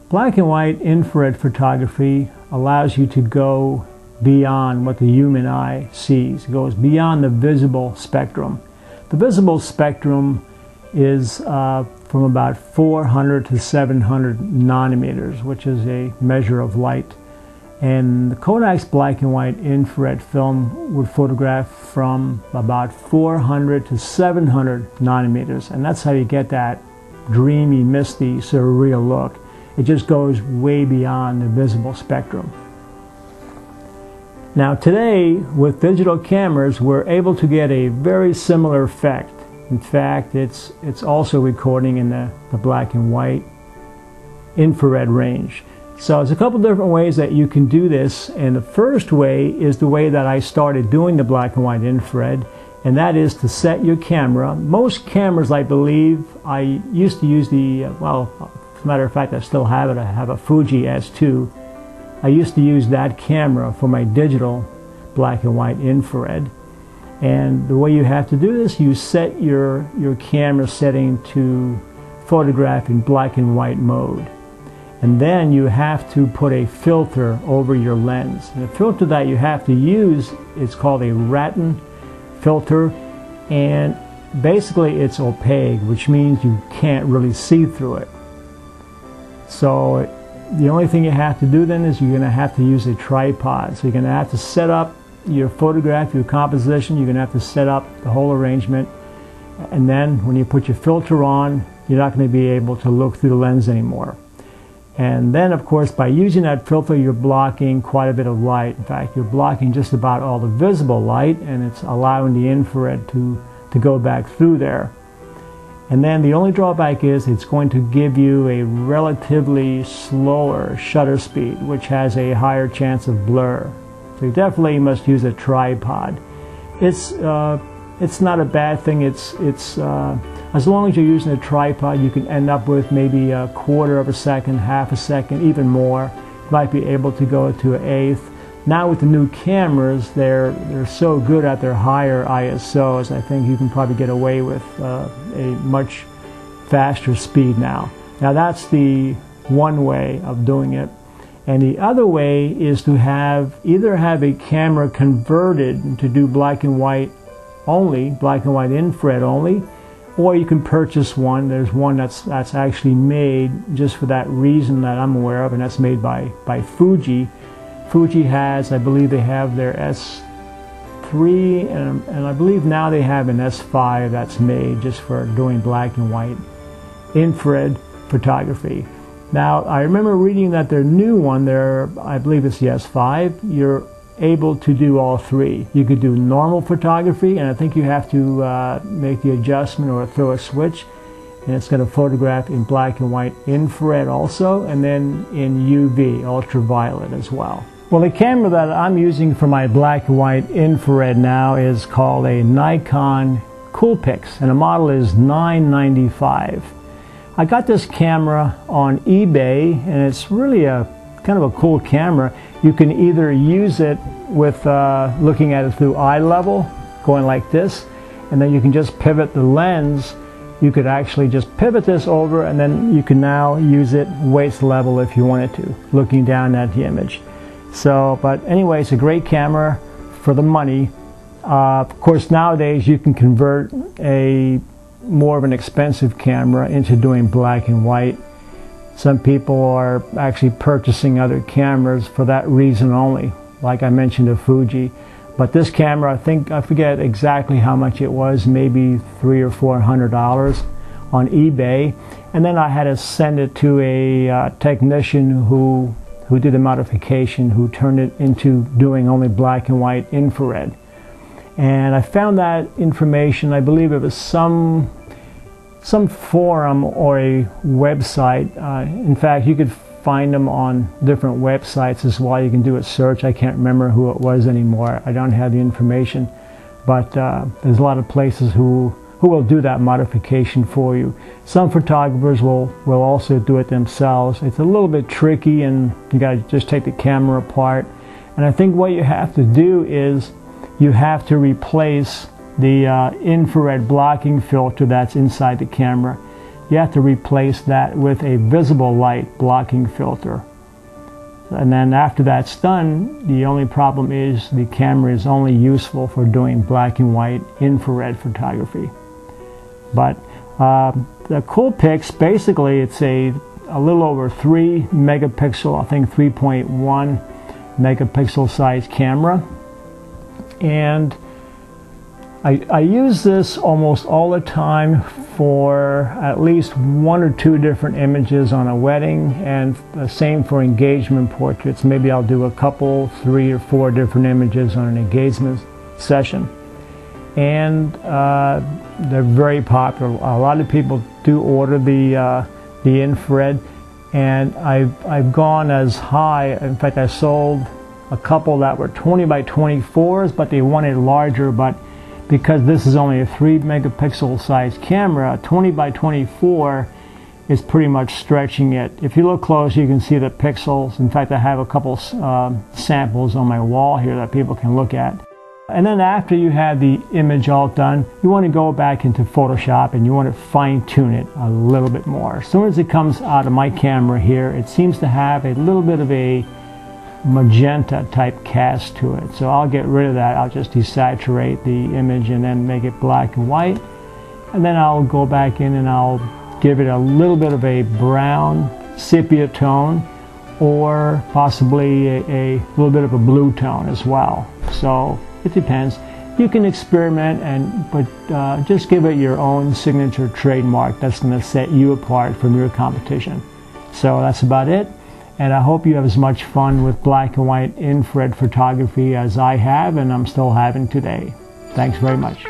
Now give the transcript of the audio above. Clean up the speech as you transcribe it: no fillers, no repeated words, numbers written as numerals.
Black and white infrared photography allows you to go beyond what the human eye sees. It goes beyond the visible spectrum. The visible spectrum is from about 400 to 700 nanometers, which is a measure of light. And the Kodak's black and white infrared film would photograph from about 400 to 700 nanometers. And that's how you get that dreamy, misty, surreal look. It just goes way beyond the visible spectrum. Now today, with digital cameras, we're able to get a very similar effect. In fact, it's also recording in the black and white infrared range. So there's a couple different ways that you can do this, and the first way is the way that I started doing the black and white infrared, and that is to set your camera. Most cameras, I believe, I used to use the, well, as a matter of fact, I still have it. I have a Fuji S2. I used to use that camera for my digital black and white infrared. And the way you have to do this, you set your camera setting to photograph in black and white mode. And then you have to put a filter over your lens. And the filter that you have to use is called a Ratten filter, and basically it's opaque, which means you can't really see through it. So the only thing you have to do then is you're going to have to use a tripod. So you're going to have to set up your photograph, your composition. You're going to have to set up the whole arrangement, and then when you put your filter on, you're not going to be able to look through the lens anymore. And then, of course, by using that filter, you're blocking quite a bit of light. In fact, you're blocking just about all the visible light, and it's allowing the infrared to go back through there. And then the only drawback is it's going to give you a relatively slower shutter speed, which has a higher chance of blur. So you definitely must use a tripod. It's not a bad thing. As long as you're using a tripod, you can end up with maybe a quarter of a second, half a second, even more. You might be able to go to an eighth. Now with the new cameras, they're so good at their higher ISOs, I think you can probably get away with a much faster speed now. Now that's the one way of doing it. And the other way is to either have a camera converted to do black and white only, black and white infrared only, or you can purchase one. There's one that's actually made just for that reason that I'm aware of, and that's made by Fuji. Fuji has, I believe they have their S3, and I believe now they have an S5 that's made just for doing black and white infrared photography. Now, I remember reading that their new one, I believe it's the S5, you're able to do all three. You could do normal photography, and I think you have to make the adjustment or throw a switch, and it's going to photograph in black and white infrared also, and then in UV, ultraviolet as well. Well, the camera that I'm using for my black and white infrared now is called a Nikon Coolpix, and the model is 995. I got this camera on eBay, and it's really kind of a cool camera. You can either use it with looking at it through eye level, going like this, and then you can just pivot the lens. You could actually just pivot this over, and then you can now use it waist level if you wanted to, looking down at the image. So, but anyway, it's a great camera for the money. Of course, nowadays you can convert more of an expensive camera into doing black and white. Some people are actually purchasing other cameras for that reason only, like I mentioned, a Fuji. But this camera, I forget exactly how much it was, maybe $300 or $400 on eBay. And then I had to send it to a technician who did a modification, who turned it into doing only black and white infrared. And I found that information, I believe it was some forum or a website. In fact, you could find them on different websites as well. You can do a search. I can't remember who it was anymore. I don't have the information. But there's a lot of places who will do that modification for you. Some photographers will also do it themselves. It's a little bit tricky, and you got to just take the camera apart. And I think what you have to do is you have to replace the infrared blocking filter that's inside the camera. you have to replace that with a visible light blocking filter. And then after that's done, the only problem is the camera is only useful for doing black and white infrared photography. But the Coolpix, basically it's a little over 3 megapixel, I think 3.1 megapixel size camera. And I use this almost all the time for at least 1 or 2 different images on a wedding, and the same for engagement portraits. Maybe I'll do a couple, 3 or 4 different images on an engagement session. And they're very popular. A lot of people do order the infrared, and I've gone as high. In fact, I sold a couple that were 20 by 24s, but they wanted larger. But because this is only a 3 megapixel size camera, 20 by 24 is pretty much stretching it. If you look close, you can see the pixels. In fact, I have a couple samples on my wall here that people can look at. And then after you have the image all done, you want to go back into Photoshop and you want to fine-tune it a little bit more. As soon as it comes out of my camera here, it seems to have a little bit of a magenta type cast to it. So I'll get rid of that. I'll just desaturate the image and then make it black and white. And then I'll go back in and I'll give it a little bit of a brown sepia tone, or possibly a little bit of a blue tone as well. So it depends. You can experiment, but just give it your own signature trademark that's going to set you apart from your competition. So that's about it. And I hope you have as much fun with black and white infrared photography as I have, and I'm still having today. Thanks very much.